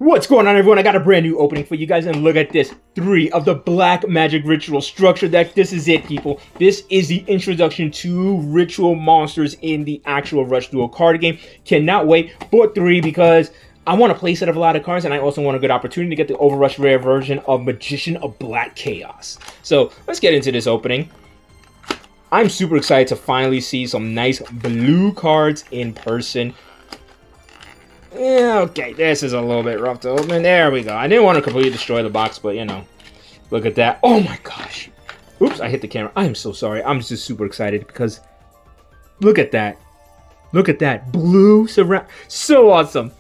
What's going on, everyone? I got a brand new opening for you guys, and look at this. 3 of the Black Magic Ritual Structure Deck. This is it, people. This is the introduction to Ritual Monsters in the actual Rush Duel card game. Cannot wait for 3 because I want a playset of a lot of cards, and I also want a good opportunity to get the Overrush Rare version of Magician of Black Chaos. So, let's get into this opening. I'm super excited to finally see some nice blue cards in person. Yeah, okay, this is a little bit rough to open. There we go. I didn't want to completely destroy the box, but, you know, look at that. Oh, my gosh. Oops, I hit the camera. I am so sorry. I'm just super excited because look at that. Look at that. Blue surround. So awesome.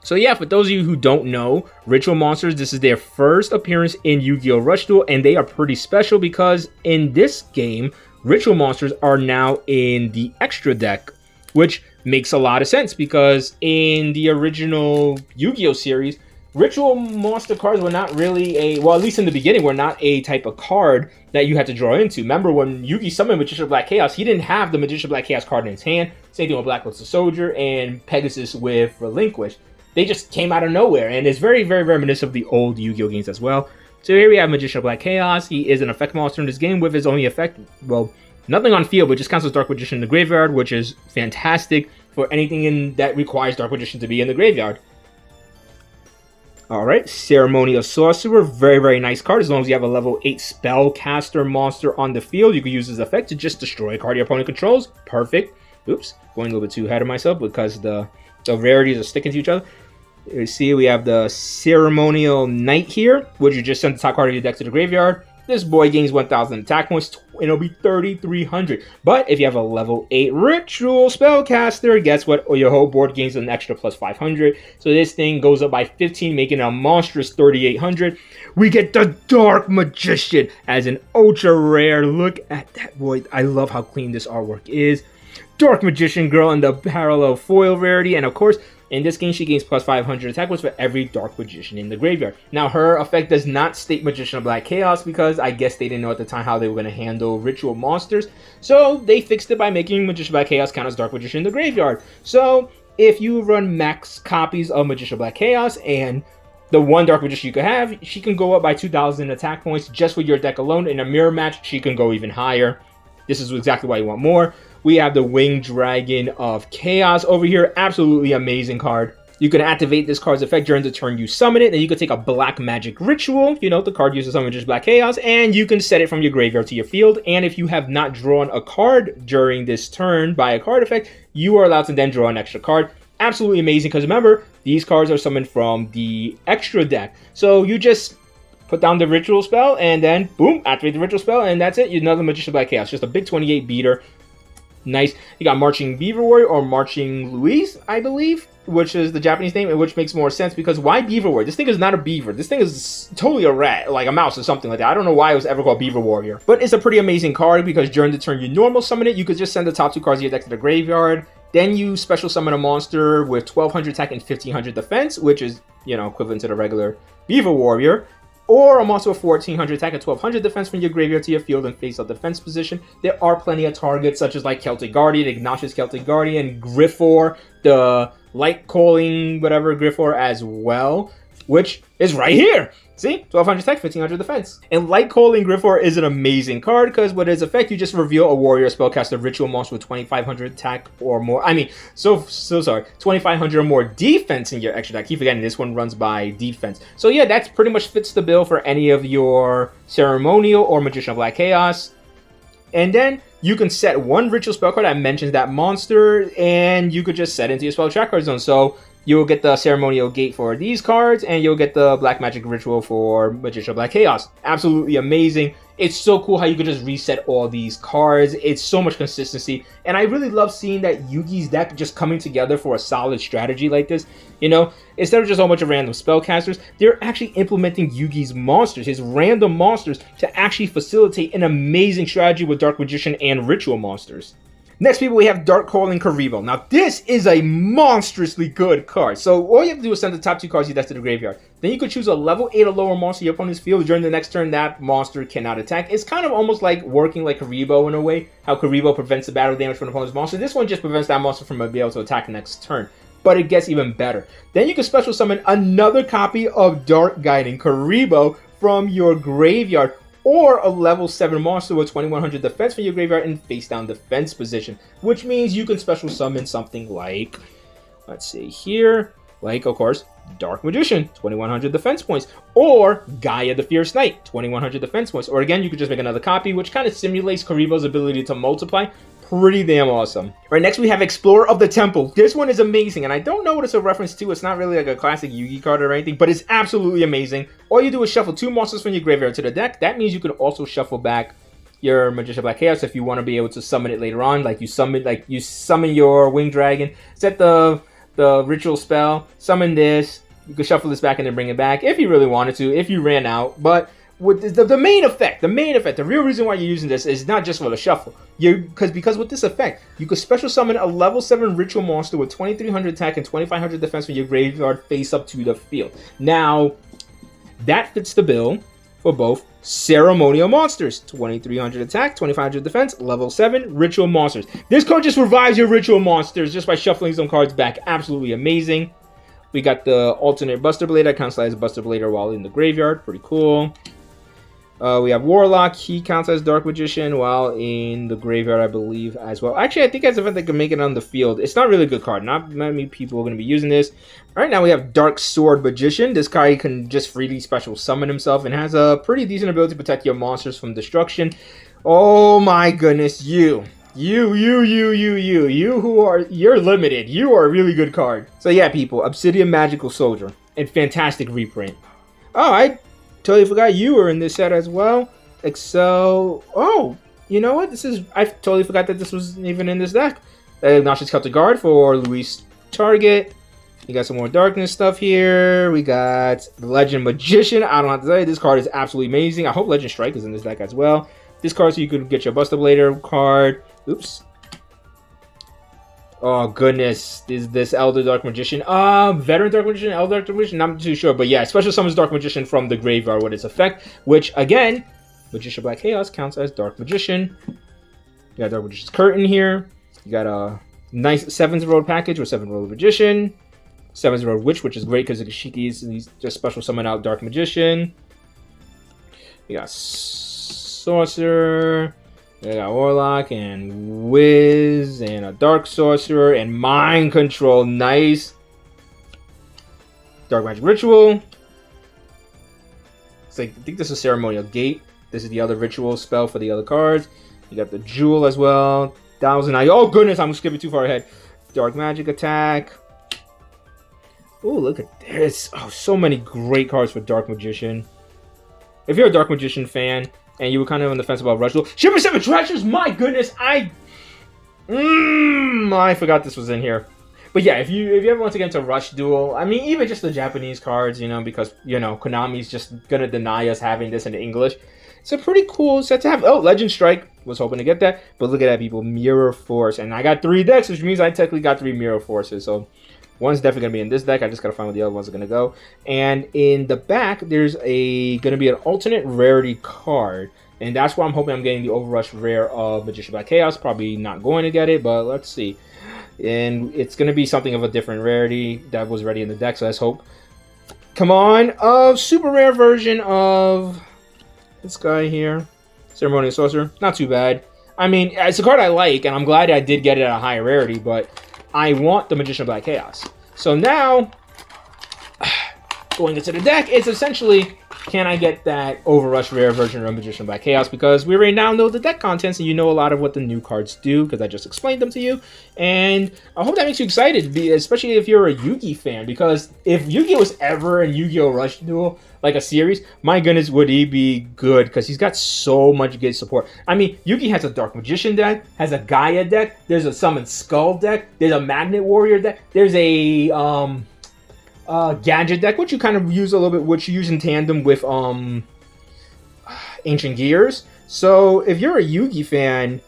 So, yeah, for those of you who don't know, Ritual Monsters, this is their first appearance in Yu-Gi-Oh! Rush Duel, and they are pretty special because in this game, Ritual Monsters are now in the extra deck, which makes a lot of sense because in the original Yu-Gi-Oh! Series, Ritual Monster cards were not really a, well, at least in the beginning, were not a type of card that you had to draw into. Remember when Yugi summoned Magician of Black Chaos, he didn't have the Magician of Black Chaos card in his hand. Same thing with Black Luster Soldier and Pegasus with Relinquish. They just came out of nowhere, and it's very, very reminiscent of the old Yu-Gi-Oh! Games as well. So here we have Magician of Black Chaos. He is an effect monster in this game with his only effect, well, nothing on field, but just counts as Dark Magician in the graveyard, which is fantastic for anything that requires Dark Magician to be in the graveyard. Alright, Ceremonial Sorcerer, very, very nice card. As long as you have a level 8 Spellcaster monster on the field, you can use this effect to just destroy a card your opponent controls. Perfect. Oops, going a little bit too ahead of myself because the rarities are sticking to each other. You see, we have the Ceremonial Knight here, which you just send the top card of your deck to the graveyard. This boy gains 1,000 attack points, and it'll be 3,300. But if you have a level 8 Ritual Spellcaster, guess what? Your whole board gains an extra plus 500. So this thing goes up by 15, making a monstrous 3,800. We get the Dark Magician as an ultra rare. Look at that, boy. I love how clean this artwork is. Dark Magician Girl in the parallel foil rarity, and of course, in this game, she gains plus 500 attack points for every Dark Magician in the graveyard. Now, her effect does not state Magician of Black Chaos because I guess they didn't know at the time how they were going to handle Ritual Monsters. So they fixed it by making Magician of Black Chaos count as Dark Magician in the graveyard. So if you run max copies of Magician of Black Chaos and the one Dark Magician you could have, she can go up by 2,000 attack points just with your deck alone. In a mirror match, she can go even higher. This is exactly why you want more. We have the Winged Dragon of Chaos over here. Absolutely amazing card. You can activate this card's effect during the turn you summon it. Then you can take a Black Magic Ritual. You know, the card uses summon just Black Chaos. And you can set it from your graveyard to your field. And if you have not drawn a card during this turn by a card effect, you are allowed to then draw an extra card. Absolutely amazing. Because remember, these cards are summoned from the extra deck. So you just put down the Ritual spell and then, boom, activate the Ritual spell. And that's it. You're another Magician of Black Chaos. Just a big 28 beater. Nice. You got Marching Beaver Warrior or Marching Louise, I believe, which is the Japanese name, and which makes more sense because why Beaver Warrior? This thing is not a beaver. This thing is totally a rat, like a mouse or something like that. I don't know why it was ever called Beaver Warrior. But it's a pretty amazing card because during the turn you normal summon it, you could just send the top 2 cards of your deck to the graveyard. Then you special summon a monster with 1,200 attack and 1,500 defense, which is, you know, equivalent to the regular Beaver Warrior. Or a monster with 1,400 attack and 1,200 defense from your graveyard to your field and face-up defense position. There are plenty of targets such as like Celtic Guardian, Ignatius Celtic Guardian, Griffor, the Light Calling, whatever Griffor as well, which is right here. See? 1,200 attack, 1,500 defense. And Light Calling Griffor is an amazing card because with its effect, you just reveal a warrior spellcaster ritual monster with 2,500 attack or more. I mean, so sorry, 2,500 or more defense in your extra deck. Keep forgetting this one runs by defense. So yeah, that's pretty much fits the bill for any of your Ceremonial or Magician of Black Chaos. And then you can set one ritual spell card that mentions that monster, and you could just set into your spell track card zone. So you'll get the Ceremonial Gate for these cards, and you'll get the Black Magic Ritual for Magician of Black Chaos. Absolutely amazing. It's so cool how you can just reset all these cards. It's so much consistency. And I really love seeing that Yugi's deck just coming together for a solid strategy like this. You know, instead of just a bunch of random spellcasters, they're actually implementing Yugi's monsters, his random monsters, to actually facilitate an amazing strategy with Dark Magician and Ritual monsters. Next, people, we have Dark Calling Karibo. Now, this is a monstrously good card. So, all you have to do is send the top 2 cards you deck to the graveyard. Then you could choose a level 8 or lower monster in your opponent's field. During the next turn, that monster cannot attack. It's kind of almost like working like Karibo in a way. How Karibo prevents the battle damage from the opponent's monster. This one just prevents that monster from being able to attack next turn. but it gets even better. Then you can special summon another copy of Dark Guiding Karibo from your graveyard, or a level 7 monster with 2100 defense from your graveyard in face down defense position, which means you can special summon something like, let's see here, like, of course, Dark Magician, 2100 defense points, or Gaia the Fierce Knight, 2100 defense points, or again, you could just make another copy, which kind of simulates Karibo's ability to multiply. Pretty damn awesome. All right, next we have Explorer of the Temple. This one is amazing, and I don't know what it's a reference to. It's not really like a classic Yu-Gi card or anything, but it's absolutely amazing. All you do is shuffle 2 monsters from your graveyard to the deck. That means you can also shuffle back your Magician Black Chaos if you want to be able to summon it later on. Like you summon your Winged Dragon, set the ritual spell, summon this. You can shuffle this back and then bring it back if you really wanted to, if you ran out. But with the main effect, the real reason why you're using this is not just for the shuffle. Because with this effect, you could special summon a level 7 ritual monster with 2300 attack and 2500 defense from your graveyard face up to the field. Now, that fits the bill for both ceremonial monsters. 2300 attack, 2500 defense, level 7 ritual monsters. This card just revives your ritual monsters just by shuffling some cards back. Absolutely amazing. We got the alternate Buster Blade that counts as Buster Blader while in the graveyard. Pretty cool. We have Warlock. He counts as Dark Magician while in the graveyard, I believe, as well. Actually, I think as an event they can make it on the field. It's not really a good card. Not many people are going to be using this. Right now we have Dark Sword Magician. This guy can just freely special summon himself and has a pretty decent ability to protect your monsters from destruction. Oh my goodness, you you're limited. You are a really good card. So yeah, people, Obsidian Magical Soldier and fantastic reprint. Oh, I totally forgot you were in this set as well. Excel. Oh, you know what? I totally forgot that this was even in this deck. Noxious Celtic Guard for Luis Target. You got some more darkness stuff here. We got the Legend Magician. I don't have to tell you, this card is absolutely amazing. I hope Legend Strike is in this deck as well. This card so you could get your Buster Blader card. Oops. Oh goodness, is this Elder Dark Magician? Veteran Dark Magician, Elder Dark Magician, not too sure, but yeah, special summons Dark Magician from the graveyard with its effect, which again, Magician Black Chaos counts as Dark Magician. You got Dark Magician's Curtain here. You got a nice 7th Road package with 7th Road Magician, 7th Road Witch, which is great because he's just special summon out Dark Magician. You got Sorcerer. They got Warlock and Wiz and a Dark Sorcerer and Mind Control. Nice. Dark Magic Ritual. It's like, I think this is Ceremonial Gate. This is the other ritual spell for the other cards. You got the Jewel as well. 1000. Oh goodness, I'm skipping too far ahead. Dark Magic Attack. Oh, look at this. Oh, so many great cards for Dark Magician. If you're a Dark Magician fan, and you were kind of on the fence about Rush Duel. Shipper 7 Treasures! My goodness, I forgot this was in here. But yeah, if you ever want to get into Rush Duel, I mean, even just the Japanese cards, you know, because, you know, Konami's just gonna deny us having this in English. It's a pretty cool set to have. Oh, Legend Strike. Was hoping to get that. But look at that, people. Mirror Force. And I got 3 decks, which means I technically got 3 Mirror Forces. So one's definitely going to be in this deck. I just got to find where the other ones are going to go. And in the back, there's going to be an alternate rarity card. And that's why I'm hoping I'm getting the Overrush rare of Magician Black Chaos. Probably not going to get it, but let's see. And it's going to be something of a different rarity that was already in the deck. So let's hope. Come on. A super rare version of this guy here. Ceremonial Sorcerer. Not too bad. I mean, it's a card I like, and I'm glad I did get it at a higher rarity, but I want the Magician Black Chaos. So now, going into the deck, it's essentially, can I get that Overrush rare version of Magician Black Chaos? Because we already now know the deck contents, and you know a lot of what the new cards do, because I just explained them to you. And I hope that makes you excited, especially if you're a Yu-Gi fan, because if Yu-Gi-Oh was ever in Yu-Gi-Oh! Rush Duel, like a series, my goodness, would he be good, because he's got so much good support. I mean, Yugi has a Dark Magician deck, has a Gaia deck, there's a Summon Skull deck, there's a Magnet Warrior deck, there's a Gadget deck, which you kind of use a little bit, which you use in tandem with Ancient Gears. So if you're a Yugi fan,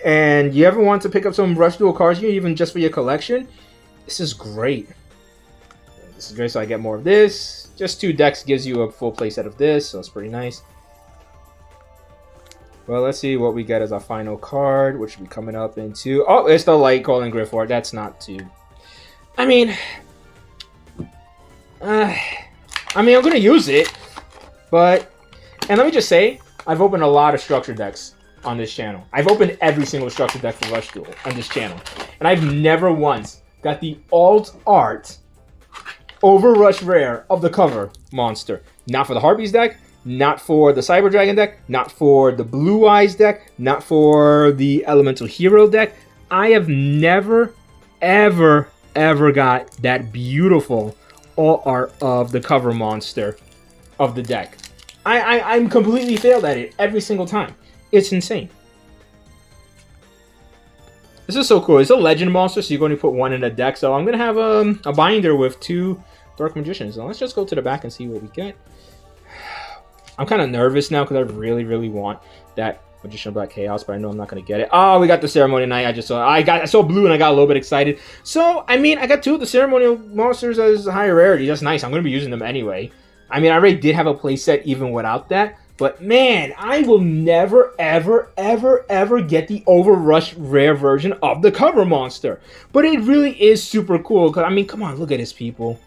and you ever want to pick up some Rush Duel cards, even just for your collection, this is great. This is great, so I get more of this. Just 2 decks gives you a full playset of this, so it's pretty nice. Well, let's see what we get as our final card, which will be coming up into... Oh, it's the Light Calling Grifford. That's not too... I mean, I'm gonna use it, but and let me just say, I've opened a lot of structured decks on this channel. I've opened every single structured deck for Rush Duel on this channel, and I've never once got the alt art over Rush Rare of the cover monster. Not for the Harpies deck, not for the Cyber Dragon deck, not for the Blue Eyes deck, not for the Elemental Hero deck. I have never, ever, ever got that beautiful alt art of the cover monster of the deck. I'm completely failed at it every single time. It's insane. This is so cool. It's a legend monster, so you're going to put one in a deck. So I'm going to have a binder with 2 Dark Magicians. Now let's just go to the back and see what we get. I'm kind of nervous now because I really, really want that Magician of Black Chaos, but I know I'm not going to get it. Oh, we got the Ceremonial Knight. I saw blue and I got a little bit excited. So, I mean, I got 2 of the Ceremonial monsters as higher rarity. That's nice. I'm going to be using them anyway. I mean, I already did have a playset even without that. But man, I will never, ever, ever, ever get the Overrush rare version of the cover monster. But it really is super cool. Because, I mean, come on, look at this, people.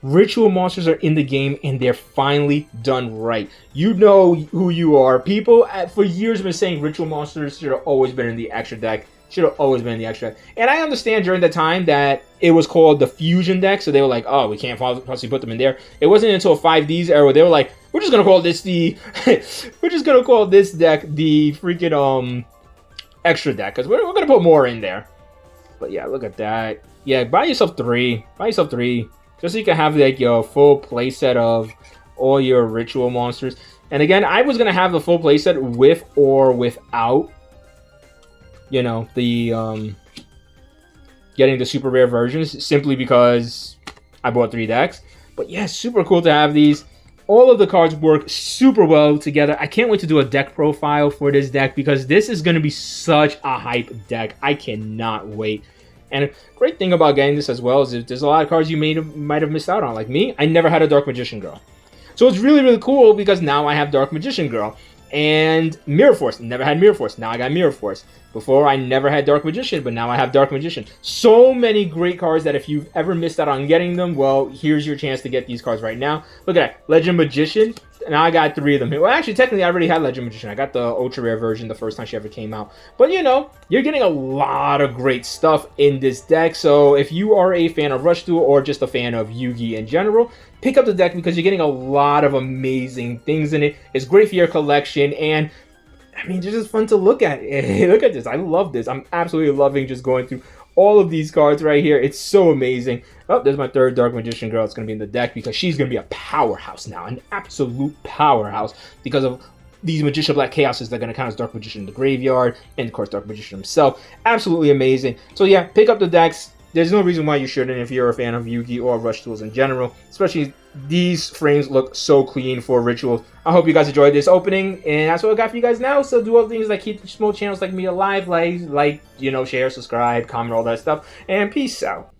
Ritual monsters are in the game, and they're finally done right. You know who you are. People for years have been saying ritual monsters should have always been in the extra deck. Should have always been in the extra deck. And I understand during the time that it was called the fusion deck, so they were like, oh, we can't possibly put them in there. It wasn't until 5D's era where they were like, we're just gonna call this the we're just gonna call this deck the freaking extra deck, because we're gonna put more in there. But yeah, look at that. Yeah, buy yourself 3. Buy yourself 3. Just so you can have like your full playset of all your ritual monsters. And again, I was gonna have the full playset with or without, you know, the getting the super rare versions, simply because I bought 3 decks. But yeah, super cool to have these. All of the cards work super well together. I can't wait to do a deck profile for this deck because this is going to be such a hype deck. I cannot wait. And a great thing about getting this as well is that there's a lot of cards you might have missed out on. Like me, I never had a Dark Magician Girl. So it's really, really cool because now I have Dark Magician Girl. And Mirror Force. Never had Mirror Force. Now I got Mirror Force. Before, I never had Dark Magician, but now I have Dark Magician. So many great cards that if you've ever missed out on getting them, well, here's your chance to get these cards right now. Look at that. Legend Magician. Now I got 3 of them. Well, actually, technically, I already had Legend Magician. I got the Ultra Rare version the first time she ever came out. But, you know, you're getting a lot of great stuff in this deck. So if you are a fan of Rush Duel or just a fan of Yu-Gi in general, pick up the deck because you're getting a lot of amazing things in it. It's great for your collection, and I mean, it's just fun to look at. Look at this. I love this. I'm absolutely loving just going through all of these cards right here. It's so amazing. Oh, there's my 3rd Dark Magician Girl. It's going to be in the deck because she's going to be a powerhouse now. An absolute powerhouse because of these Magician Black Chaoses that are going to count as Dark Magician in the graveyard. And, of course, Dark Magician himself. Absolutely amazing. So, yeah, pick up the decks. There's no reason why you shouldn't if you're a fan of Yu-Gi or Rush Duels in general. Especially these frames look so clean for Rituals. I hope you guys enjoyed this opening, and that's what I got for you guys now. So do all the things like keep small channels like me alive, like, you know, share, subscribe, comment, all that stuff, and peace out.